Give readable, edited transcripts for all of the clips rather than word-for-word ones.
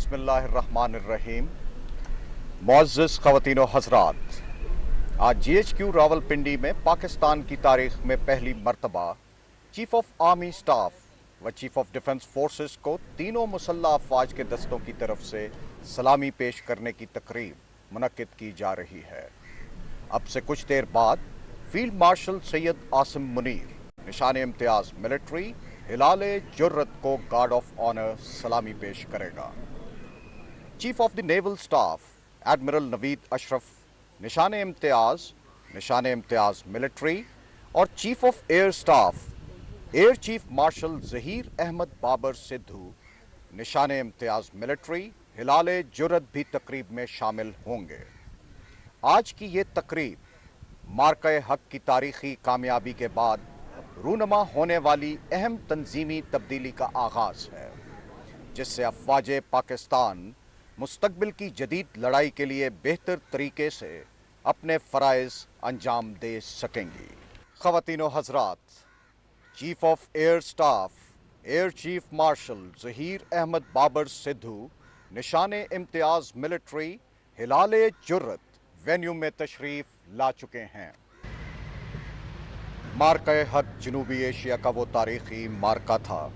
बिस्मिल्लाह अर्रहमान अर्रहीम। मुअज़्ज़िज़ ख़वातीन व हज़रात, आज GHQ रावलपिंडी में पाकिस्तान की तारीख में पहली मरतबा चीफ ऑफ आर्मी स्टाफ व चीफ ऑफ डिफेंस फोर्सेस को तीनों मुसल्लह अफ़वाज के दस्तों की तरफ से सलामी पेश करने की तकरीब मुनक्किद की जा रही है। अब से कुछ देर बाद field marshal Syed Asim Munir Nishan Imtiaz military Hilale जुर्रत को गार्ड ऑफ ऑनर सलामी पेश करेगा। Chief of the naval staff admiral Naveed Ashraf Nishan Imtiaz military और chief of air staff air chief marshal Zaheer Ahmed Babar Sidhu Nishan Imtiaz military Hilale जुर्रत भी तकरीब में शामिल होंगे। आज की ये तकरीब मार्का हक की तारीखी कामयाबी के बाद रूनमा होने वाली अहम तंजीमी तब्दीली का आगाज़ है, जिससे अफ़वाज पाकिस्तान मुस्तकबिल की जदीद लड़ाई के लिए बेहतर तरीके से अपने फ़राइज़ अंजाम दे सकेंगी। ख़वातीन व हज़रात, chief of air staff air chief marshal Zaheer Ahmed Babar Sidhu Nishan Imtiaz military Hilale जुर्रत venue में तशरीफ़ ला चुके हैं। मार्का हक जनूबी एशिया का वो तारीख़ी मार्का था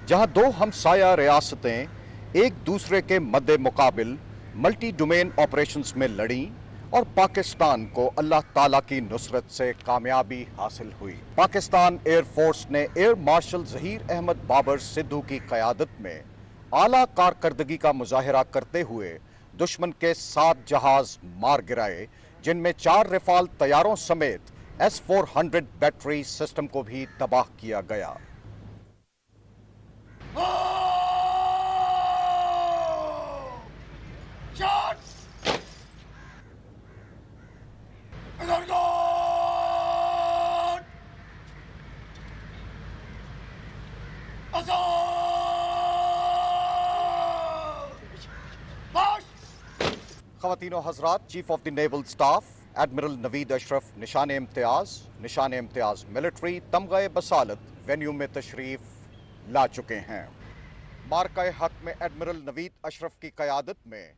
जहां दो हमसाया रियासतें एक दूसरे के मद्दे मुकाबिल मल्टी डोमेन ऑपरेशंस में लड़ीं और पाकिस्तान को अल्लाह ताला की नुसरत से कामयाबी हासिल हुई। पाकिस्तान एयर फोर्स ने एयर मार्शल ज़हीर अहमद बाबर सिद्धू की क़यादत में आला कारकर्दगी का मुजाहिरा करते हुए दुश्मन के 7 जहाज मार गिराए, जिनमें 4 रफ़ाल तैयारों समेत S-400 बैटरी सिस्टम को भी तबाह किया गया। ख़वातीनो हज़रात, chief of the naval staff admiral Naveed Ashraf Nishan Imtiaz military तमग़े बसालत venue में तशरीफ़ ला चुके हैं। मार्का हक में एडमिरल नवीद अशरफ की क़यादत में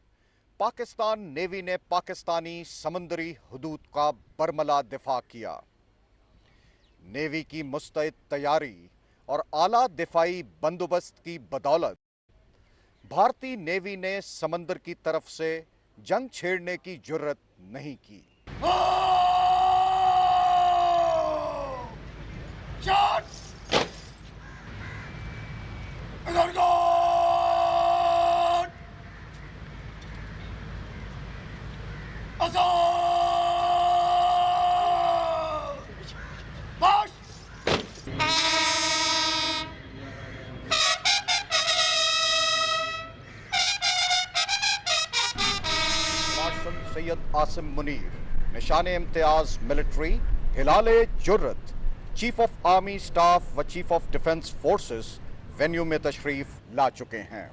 पाकिस्तान नेवी ने पाकिस्तानी समंदरी हदूद का बरमला दिफा किया। नेवी की मुस्तैद तैयारी और आला दिफाई बंदोबस्त की बदौलत भारतीय नेवी ने समंदर की तरफ से जंग छेड़ने की जुर्रत नहीं की। Syed Asim Munir Nishan Imtiaz military Hilale Jurrat chief of army staff व chief of defence forces venue में तशरीफ़ ला चुके हैं।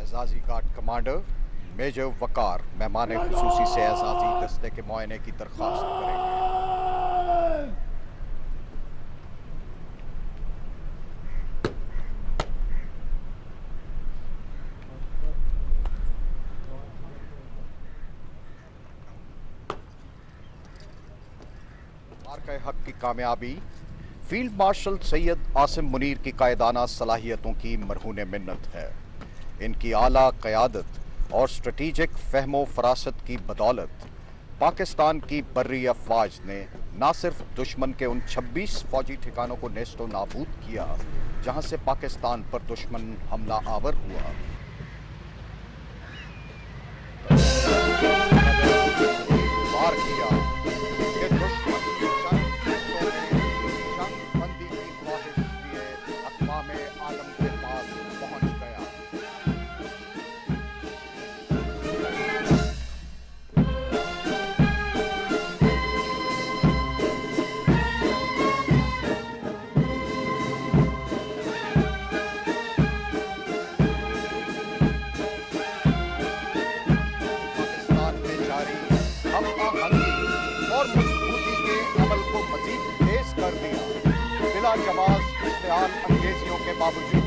एजाजी गार्ड कमांडर मेजर वकार मेहमान खुसूसी से एजाजी दस्ते के मुआयने की दरख्वास्त करेंगे। मार्का हक की कामयाबी فیلڈ مارشل سید عاصم منیر کی قائدانہ صلاحیتوں کی مرہون منت ہے۔ ان کی اعلیٰ قیادت اور اسٹریٹجک فہم و فراست کی بدولت پاکستان کی بری افواج نے نہ صرف دشمن کے ان 26 فوجی ٹھکانوں کو نیست و نابود کیا جہاں سے پاکستان پر دشمن حملہ آور ہوا، وار کیا کہ دشمن جنگ بندی کی خواہش لیے اقوام عالم کے پاس پہنچ گیا۔ پاکستان میں جاری ہم آہنگی اور مضبوطی کے عمل کو مزید تیز کر دیا۔ بلا جواز اشتعال انگیزیوں کے باوجود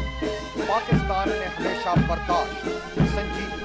پاکستان نے ہمیشہ برداشت، سنجیدگی